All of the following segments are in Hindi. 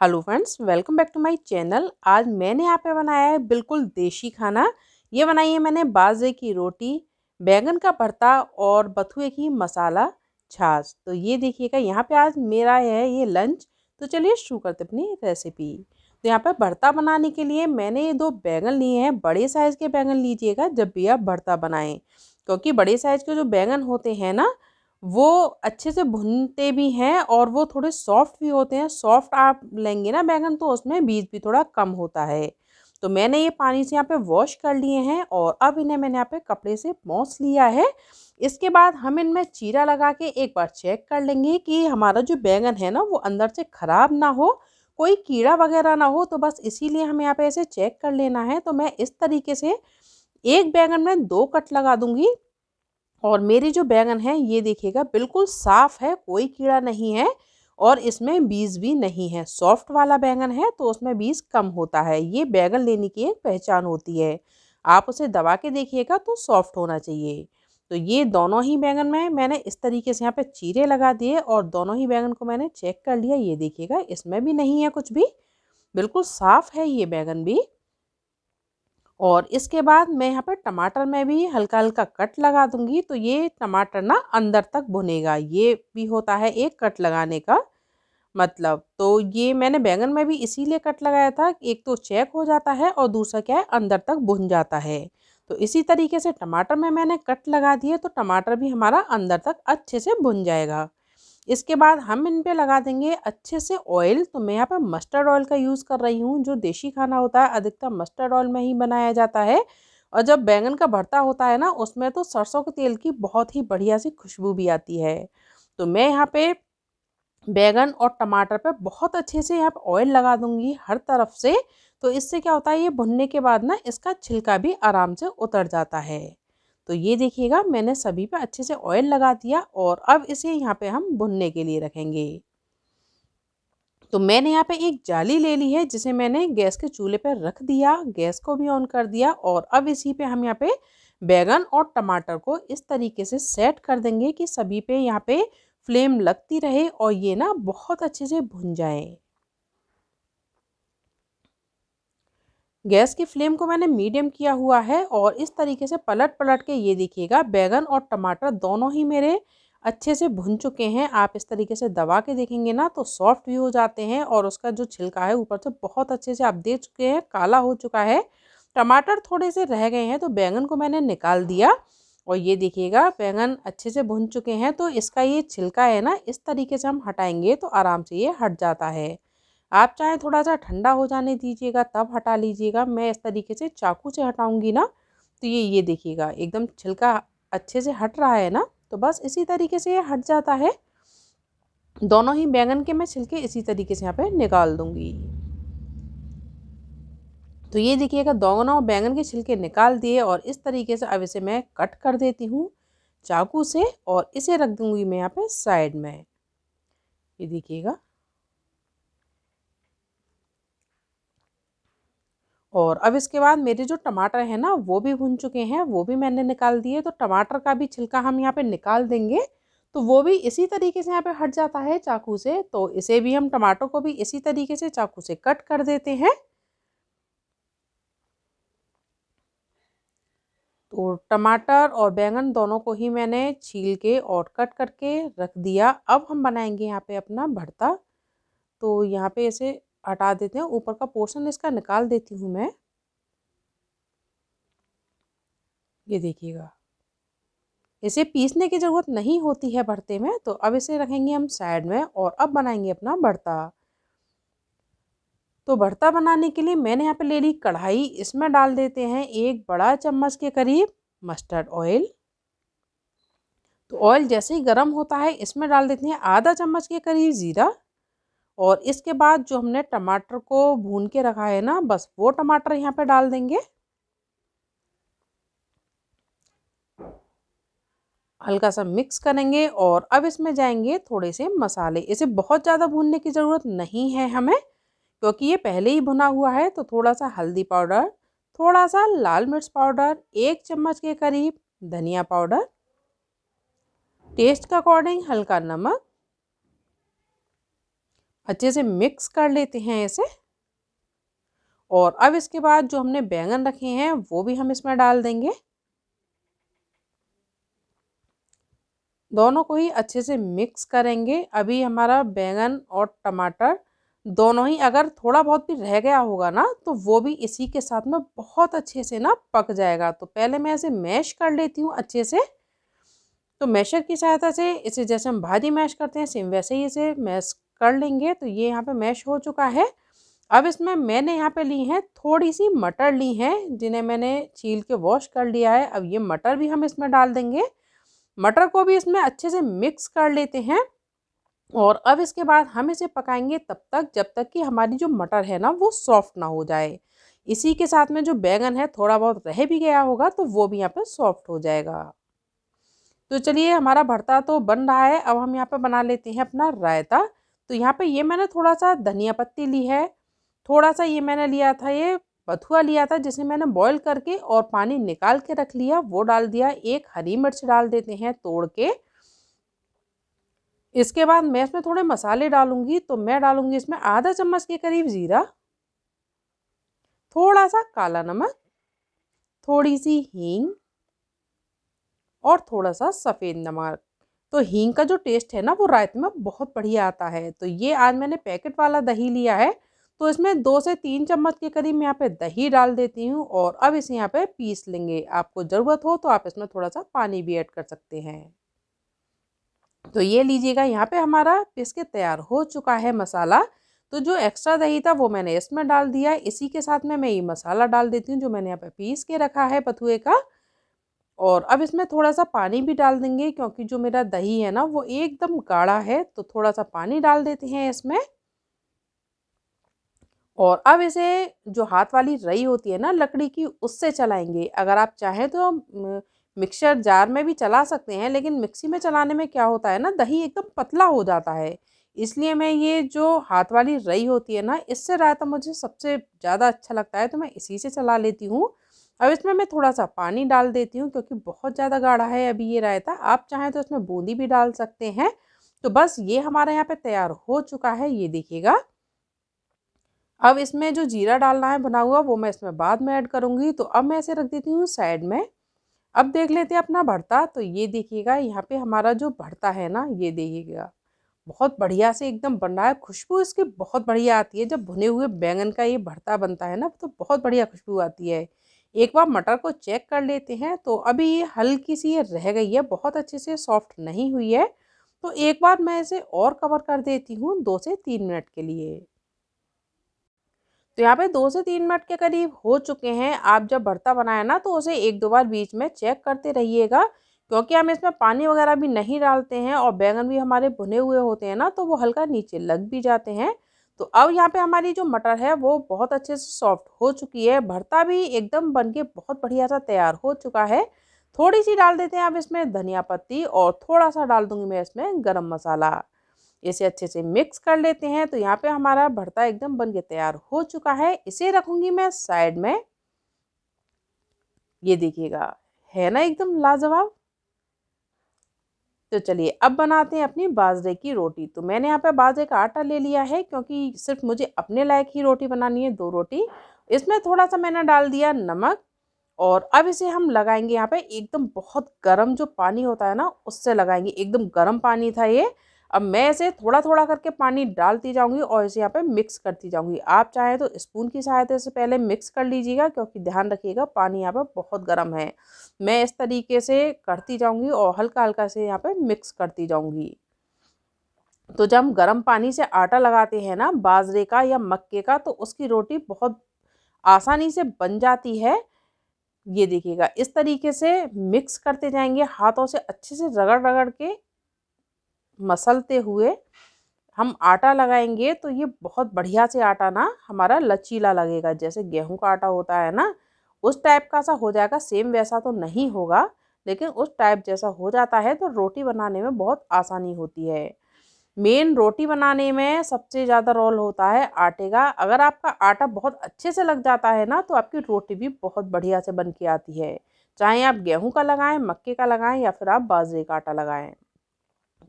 Hello friends, welcome back to my channel. आज मैंने यहाँ पे बनाया है बिल्कुल देसी खाना। ये बनाई है मैंने बाजरे की रोटी, बैंगन का भरता और बथुए की मसाला छाछ। तो ये देखिएगा, यहाँ पे आज मेरा है ये लंच। तो चलिए शुरू करते अपनी रेसिपी। तो यहाँ पे भरता बनाने के लिए मैंने ये 2 बैंगन लिए हैं। बड़े साइज़ के बैंगन लीजिएगा जब भी आप भरता बनाएं, क्योंकि बड़े साइज़ के जो बैंगन होते हैं ना, वो अच्छे से भुनते भी हैं और वो थोड़े सॉफ्ट भी होते हैं। सॉफ्ट आप लेंगे ना बैंगन तो उसमें बीज भी थोड़ा कम होता है। तो मैंने ये पानी से यहाँ पे वॉश कर लिए हैं और अब इन्हें मैंने यहाँ पे कपड़े से पोंछ लिया है। इसके बाद हम इनमें चीरा लगा के एक बार चेक कर लेंगे कि हमारा जो बैंगन है ना वो अंदर से ख़राब ना हो, कोई कीड़ा वगैरह ना हो। तो बस इसीलिए हमें यहाँ पे ऐसे चेक कर लेना है। तो मैं इस तरीके से एक बैंगन में 2 कट लगा दूंगी। और मेरी जो बैंगन है ये देखिएगा बिल्कुल साफ है, कोई कीड़ा नहीं है और इसमें बीज भी नहीं है। सॉफ्ट वाला बैंगन है तो उसमें बीज कम होता है। ये बैंगन लेने की एक पहचान होती है। आप उसे दबा के देखिएगा तो सॉफ्ट होना चाहिए। तो ये दोनों ही बैंगन में मैंने इस तरीके से यहाँ पे चीरे लगा दिए और दोनों ही बैंगन को मैंने चेक कर लिया। ये देखिएगा, इसमें भी नहीं है कुछ भी, बिल्कुल साफ है ये बैंगन भी। और इसके बाद मैं यहाँ पर टमाटर में भी हल्का हल्का कट लगा दूंगी। तो ये टमाटर ना अंदर तक भुनेगा, ये भी होता है एक कट लगाने का मतलब। तो ये मैंने बैंगन में भी इसीलिए कट लगाया था, एक तो चेक हो जाता है और दूसरा क्या है अंदर तक भुन जाता है। तो इसी तरीके से टमाटर में मैंने कट लगा दिए तो टमाटर भी हमारा अंदर तक अच्छे से भुन जाएगा। इसके बाद हम इन पे लगा देंगे अच्छे से ऑयल। तो मैं यहाँ पर मस्टर्ड ऑयल का यूज़ कर रही हूँ। जो देसी खाना होता है अधिकतर मस्टर्ड ऑयल में ही बनाया जाता है। और जब बैंगन का भरता होता है ना, उसमें तो सरसों के तेल की बहुत ही बढ़िया सी खुशबू भी आती है। तो मैं यहाँ पे बैंगन और टमाटर पे बहुत अच्छे से यहाँ पे ऑयल लगा दूंगी हर तरफ से। तो इससे क्या होता है, ये भुनने के बाद ना इसका छिलका भी आराम से उतर जाता है। तो ये देखिएगा, मैंने सभी पे अच्छे से ऑयल लगा दिया और अब इसे यहाँ पे हम भुनने के लिए रखेंगे। तो मैंने यहाँ पे एक जाली ले ली है जिसे मैंने गैस के चूल्हे पर रख दिया, गैस को भी ऑन कर दिया। और अब इसी पे हम यहाँ पे बैंगन और टमाटर को इस तरीके से सेट कर देंगे कि सभी पे यहाँ पे फ्लेम लगती रहे और ये ना बहुत अच्छे से भुन जाए। गैस की फ्लेम को मैंने मीडियम किया हुआ है और इस तरीके से पलट पलट के ये देखिएगा बैंगन और टमाटर दोनों ही मेरे अच्छे से भुन चुके हैं। आप इस तरीके से दबा के देखेंगे ना तो सॉफ्ट भी हो जाते हैं और उसका जो छिलका है ऊपर से बहुत अच्छे से आप देख चुके हैं काला हो चुका है। टमाटर थोड़े से रह गए हैं तो बैंगन को मैंने निकाल दिया। और ये देखिएगा बैंगन अच्छे से भुन चुके हैं। तो इसका ये छिलका है ना, इस तरीके से हम हटाएंगे तो आराम से ये हट जाता है। आप चाहे थोड़ा सा ठंडा हो जाने दीजिएगा तब हटा लीजिएगा। मैं इस तरीके से चाकू से हटाऊंगी ना तो ये देखिएगा एकदम छिलका अच्छे से हट रहा है ना। तो बस इसी तरीके से ये हट जाता है। दोनों ही बैंगन के मैं छिलके इसी तरीके से यहाँ पे निकाल दूंगी। तो ये देखिएगा, दोनों बैंगन के छिलके निकाल दिए और इस तरीके से अब इसे मैं कट कर देती हूँ चाकू से और इसे रख दूंगी मैं यहाँ पे साइड में। ये देखिएगा, और अब इसके बाद मेरे जो टमाटर हैं ना वो भी भुन चुके हैं, वो भी मैंने निकाल दिए। तो टमाटर का भी छिलका हम यहाँ पे निकाल देंगे। तो वो भी इसी तरीके से यहाँ पे हट जाता है चाकू से। तो इसे भी हम टमाटर को भी इसी तरीके से चाकू से कट कर देते हैं। तो टमाटर और बैंगन दोनों को ही मैंने छील के और कट करके रख दिया। अब हम बनाएंगे यहाँ पे अपना भरता। तो यहाँ पे इसे हटा देते हैं, ऊपर का पोर्शन इसका निकाल देती हूँ मैं। ये देखिएगा, इसे पीसने की ज़रूरत नहीं होती है भरते में। तो अब इसे रखेंगे हम साइड में और अब बनाएंगे अपना भरता। तो भरता बनाने के लिए मैंने यहाँ पे ले ली कढ़ाई। इसमें डाल देते हैं 1 बड़ा चम्मच के करीब मस्टर्ड ऑयल। तो ऑयल जैसे ही गर्म होता है इसमें डाल देते हैं आधा चम्मच के करीब ज़ीरा। और इसके बाद जो हमने टमाटर को भून के रखा है ना, बस वो टमाटर यहाँ पे डाल देंगे। हल्का सा मिक्स करेंगे और अब इसमें जाएंगे थोड़े से मसाले। इसे बहुत ज़्यादा भूनने की ज़रूरत नहीं है हमें, क्योंकि ये पहले ही भुना हुआ है। तो थोड़ा सा हल्दी पाउडर, थोड़ा सा लाल मिर्च पाउडर, 1 चम्मच के करीब धनिया पाउडर, टेस्ट के अकॉर्डिंग हल्का नमक, अच्छे से मिक्स कर लेते हैं इसे। और अब इसके बाद जो हमने बैंगन रखे हैं वो भी हम इसमें डाल देंगे। दोनों को ही अच्छे से मिक्स करेंगे। अभी हमारा बैंगन और टमाटर दोनों ही अगर थोड़ा बहुत भी रह गया होगा ना तो वो भी इसी के साथ में बहुत अच्छे से ना पक जाएगा। तो पहले मैं इसे मैश कर लेती हूँ अच्छे से। तो मैशर की सहायता से इसे जैसे हम भाजी मैश करते हैं सेम वैसे ही इसे मैश कर लेंगे। तो ये यहाँ पे मैश हो चुका है। अब इसमें मैंने यहाँ पे ली है थोड़ी सी मटर ली है जिन्हें मैंने छील के वॉश कर लिया है। अब ये मटर भी हम इसमें डाल देंगे। मटर को भी इसमें अच्छे से मिक्स कर लेते हैं। और अब इसके बाद हम इसे पकाएंगे तब तक जब तक कि हमारी जो मटर है ना वो सॉफ्ट ना हो जाए। इसी के साथ में जो बैंगन है थोड़ा बहुत रह भी गया होगा तो वो भी यहाँ पे सॉफ्ट हो जाएगा। तो चलिए हमारा भरता तो बन रहा है। अब हम यहाँ पे बना लेते हैं अपना रायता। तो यहाँ पे ये मैंने थोड़ा सा धनिया पत्ती ली है। थोड़ा सा ये मैंने लिया था ये बथुआ लिया था जिसे मैंने बॉईल करके और पानी निकाल के रख लिया वो डाल दिया। एक हरी मिर्च डाल देते हैं तोड़ के। इसके बाद मैं इसमें थोड़े मसाले डालूंगी। तो मैं डालूंगी इसमें आधा चम्मच के करीब जीरा, थोड़ा सा काला नमक, थोड़ी सी हींग और थोड़ा सा सफ़ेद नमक। तो हींग का जो टेस्ट है ना वो रायते में बहुत बढ़िया आता है। तो ये आज मैंने पैकेट वाला दही लिया है। तो इसमें 2 से 3 चम्मच के करीब मैं यहाँ पे दही डाल देती हूँ। और अब इसे यहाँ पे पीस लेंगे। आपको ज़रूरत हो तो आप इसमें थोड़ा सा पानी भी ऐड कर सकते हैं। तो ये लीजिएगा यहाँ पे हमारा पीस के तैयार हो चुका है मसाला। तो जो एक्स्ट्रा दही था वो मैंने इसमें डाल दिया। इसी के साथ में मैं ये मसाला डाल देती हूँ जो मैंने यहाँ पे पीस के रखा है बथुए का। और अब इसमें थोड़ा सा पानी भी डाल देंगे क्योंकि जो मेरा दही है ना वो एकदम गाढ़ा है। तो थोड़ा सा पानी डाल देते हैं इसमें। और अब इसे जो हाथ वाली रई होती है ना लकड़ी की उससे चलाएंगे। अगर आप चाहें तो मिक्सर जार में भी चला सकते हैं लेकिन मिक्सी में चलाने में क्या होता है ना दही एकदम पतला हो जाता है। इसलिए मैं ये जो हाथ वाली रई होती है ना इससे रायता मुझे सबसे ज़्यादा अच्छा लगता है तो मैं इसी से चला लेती हूँ। अब इसमें मैं थोड़ा सा पानी डाल देती हूँ क्योंकि बहुत ज़्यादा गाढ़ा है अभी ये रायता। आप चाहें तो इसमें बूंदी भी डाल सकते हैं। तो बस ये हमारे यहाँ पे तैयार हो चुका है ये देखिएगा। अब इसमें जो जीरा डालना है बना हुआ वो मैं इसमें बाद में ऐड करूँगी। तो अब मैं इसे रख देती हूँ साइड में। अब देख लेते हैं अपना भरता। तो ये देखिएगा यहाँ पे हमारा जो भरता है ना ये देखिएगा बहुत बढ़िया से एकदम बन रहा है। खुशबू इसकी बहुत बढ़िया आती है। जब भुने हुए बैंगन का ये भरता बनता है ना तो बहुत बढ़िया खुशबू आती है। एक बार मटर को चेक कर लेते हैं। तो अभी ये हल्की सी ये रह गई है, बहुत अच्छे से सॉफ्ट नहीं हुई है। तो एक बार मैं इसे और कवर कर देती हूँ 2 से 3 मिनट के लिए। तो यहाँ पे 2 से 3 मिनट के करीब हो चुके हैं। आप जब भरता बनाए ना तो उसे 1-2 बार बीच में चेक करते रहिएगा क्योंकि हम इसमें पानी वगैरह भी नहीं डालते हैं और बैंगन भी हमारे भुने हुए होते हैं ना तो वो हल्का नीचे लग भी जाते हैं। तो अब यहाँ पे हमारी जो मटर है वो बहुत अच्छे से सॉफ्ट हो चुकी है। भरता भी एकदम बन के बहुत बढ़िया सा तैयार हो चुका है। थोड़ी सी डाल देते हैं अब इसमें धनिया पत्ती और थोड़ा सा डाल दूंगी मैं इसमें गरम मसाला। इसे अच्छे से मिक्स कर लेते हैं। तो यहाँ पे हमारा भरता एकदम बन के तैयार हो चुका है। इसे रखूंगी मैं साइड में। ये देखिएगा है ना एकदम लाजवाब। तो चलिए अब बनाते हैं अपनी बाजरे की रोटी। तो मैंने यहाँ पे बाजरे का आटा ले लिया है क्योंकि सिर्फ मुझे अपने लायक ही रोटी बनानी है, 2 रोटी। इसमें थोड़ा सा मैंने डाल दिया नमक। और अब इसे हम लगाएंगे यहाँ पे एकदम बहुत गर्म जो पानी होता है ना उससे लगाएंगे। एकदम गर्म पानी था ये। अब मैं इसे थोड़ा थोड़ा करके पानी डालती जाऊंगी और इसे यहाँ पे मिक्स करती जाऊंगी। आप चाहें तो स्पून की सहायता से पहले मिक्स कर लीजिएगा क्योंकि ध्यान रखिएगा पानी यहाँ पे बहुत गर्म है। मैं इस तरीके से करती जाऊंगी और हल्का हल्का से यहाँ पे मिक्स करती जाऊंगी। तो जब हम गर्म पानी से आटा लगाते हैं ना बाजरे का या मक्के का तो उसकी रोटी बहुत आसानी से बन जाती है। ये देखिएगा इस तरीके से मिक्स करते जाएंगे हाथों से अच्छे से रगड़ रगड़ के मसलते हुए हम आटा लगाएंगे। तो ये बहुत बढ़िया से आटा ना हमारा लचीला लगेगा। जैसे गेहूं का आटा होता है ना उस टाइप का सा हो जाएगा। सेम वैसा तो नहीं होगा लेकिन उस टाइप जैसा हो जाता है। तो रोटी बनाने में बहुत आसानी होती है। मेन रोटी बनाने में सबसे ज़्यादा रोल होता है आटे का। अगर आपका आटा बहुत अच्छे से लग जाता है ना तो आपकी रोटी भी बहुत बढ़िया से बन के आती है। चाहे आप गेहूं का लगाएं, मक्के का लगाएं या फिर आप बाजरे का आटा लगाएं।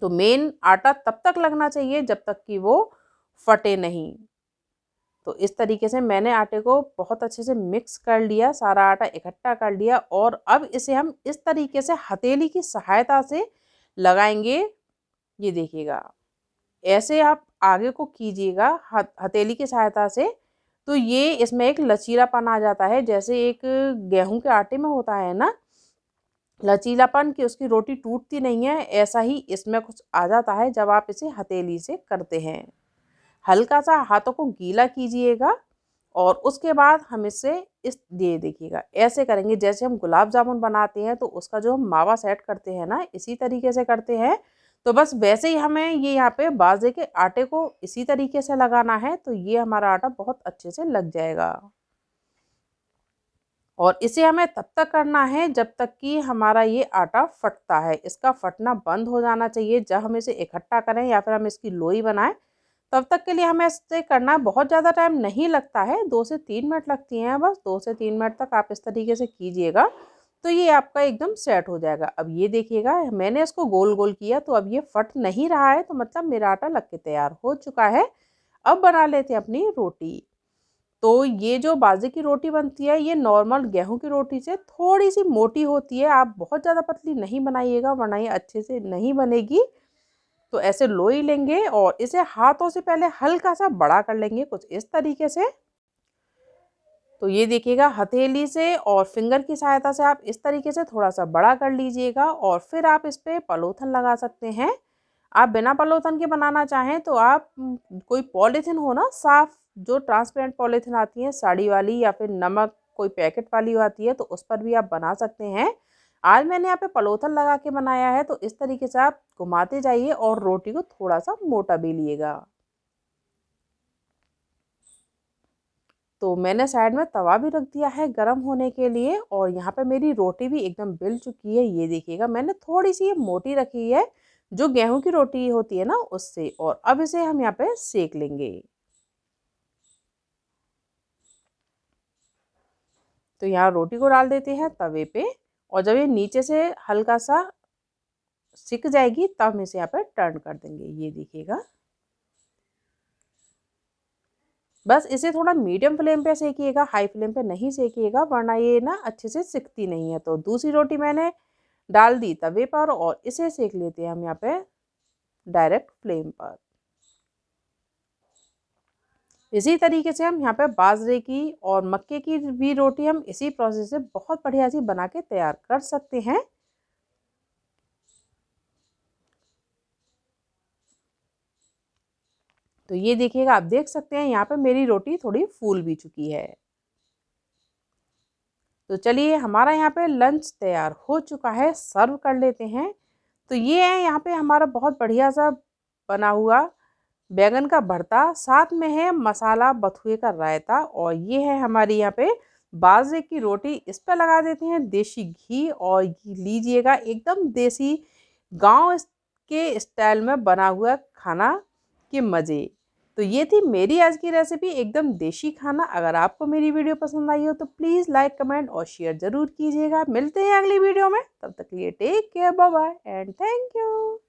तो मेन आटा तब तक लगना चाहिए जब तक कि वो फटे नहीं। तो इस तरीके से मैंने आटे को बहुत अच्छे से मिक्स कर लिया, सारा आटा इकट्ठा कर लिया और अब इसे हम इस तरीके से हथेली की सहायता से लगाएंगे। ये देखिएगा, ऐसे आप आगे को कीजिएगा हथेली की सहायता से, तो ये इसमें एक लचीलापन आ जाता है, जैसे एक गेहूं के आटे में होता है ना लचीलापन कि उसकी रोटी टूटती नहीं है, ऐसा ही इसमें कुछ आ जाता है जब आप इसे हथेली से करते हैं। हल्का सा हाथों को गीला कीजिएगा और उसके बाद हम इससे ये देखिएगा ऐसे करेंगे जैसे हम गुलाब जामुन बनाते हैं तो उसका जो हम मावा सेट करते हैं ना, इसी तरीके से करते हैं। तो बस वैसे ही हमें ये यहाँ पे बाजरे के आटे को इसी तरीके से लगाना है, तो ये हमारा आटा बहुत अच्छे से लग जाएगा। और इसे हमें तब तक करना है जब तक कि हमारा ये आटा फटता है। इसका फटना बंद हो जाना चाहिए जब हम इसे इकट्ठा करें या फिर हम इसकी लोई बनाएं, तब तक के लिए हमें इसे करना है। बहुत ज़्यादा टाइम नहीं लगता है, 2 से 3 मिनट लगती हैं बस। 2 से 3 मिनट तक आप इस तरीके से कीजिएगा तो ये आपका एकदम सेट हो जाएगा। अब ये देखिएगा मैंने इसको गोल गोल किया तो अब ये फट नहीं रहा है, तो मतलब मेरा आटा लग के तैयार हो चुका है। अब बना लेते हैं अपनी रोटी। तो ये जो बाजरे की रोटी बनती है ये नॉर्मल गेहूं की रोटी से थोड़ी सी मोटी होती है। आप बहुत ज़्यादा पतली नहीं बनाइएगा वरना ये अच्छे से नहीं बनेगी। तो ऐसे लोई लेंगे और इसे हाथों से पहले हल्का सा बड़ा कर लेंगे कुछ इस तरीके से। तो ये देखिएगा हथेली से और फिंगर की सहायता से आप इस तरीके से थोड़ा सा बड़ा कर लीजिएगा और फिर आप इस पर पलोथन लगा सकते हैं। आप बिना पलोथन के बनाना चाहें तो आप कोई पॉलीथिन हो ना साफ, जो ट्रांसपेरेंट पॉलीथिन आती है साड़ी वाली या फिर नमक कोई पैकेट वाली आती है, तो उस पर भी आप बना सकते हैं। आज मैंने यहाँ पे पलोथन लगा के बनाया है। तो इस तरीके से आप घुमाते जाइए और रोटी को थोड़ा सा मोटा बेलिएगा। तो मैंने साइड में तवा भी रख दिया है गरम होने के लिए और यहाँ पे मेरी रोटी भी एकदम बिल चुकी है। ये देखिएगा मैंने थोड़ी सी ये मोटी रखी है जो गेहूं की रोटी होती है ना उससे। और अब इसे हम यहाँ पे सेक लेंगे। तो यहाँ रोटी को डाल देते हैं तवे पे और जब ये नीचे से हल्का सा सिक जाएगी तब हम इसे यहाँ पे टर्न कर देंगे। ये देखिएगा बस इसे थोड़ा मीडियम फ्लेम पे सेकिएगा, हाई फ्लेम पे नहीं सेकिएगा वरना ये ना अच्छे से सिकती नहीं है। तो दूसरी रोटी मैंने डाल दी तवे पर और इसे सेक लेते हैं हम यहाँ पे डायरेक्ट फ्लेम पर। इसी तरीके से हम यहाँ पे बाजरे की और मक्के की भी रोटी हम इसी प्रोसेस से बहुत बढ़िया सी बना के तैयार कर सकते हैं। तो ये देखिएगा आप देख सकते हैं यहाँ पे मेरी रोटी थोड़ी फूल भी चुकी है। तो चलिए हमारा यहाँ पे लंच तैयार हो चुका है, सर्व कर लेते हैं। तो ये है यहाँ पे हमारा बहुत बढ़िया सा बना हुआ बैंगन का भरता, साथ में है मसाला बथुए का रायता और ये है हमारी यहाँ पे बाजरे की रोटी। इस पर लगा देते हैं देसी घी और लीजिएगा एकदम देसी गांव के स्टाइल में बना हुआ खाना के मज़े। तो ये थी मेरी आज की रेसिपी एकदम देसी खाना। अगर आपको मेरी वीडियो पसंद आई हो तो प्लीज़ लाइक कमेंट और शेयर ज़रूर कीजिएगा। मिलते हैं अगली वीडियो में, तब तक के लिए take care, bye bye and thank you.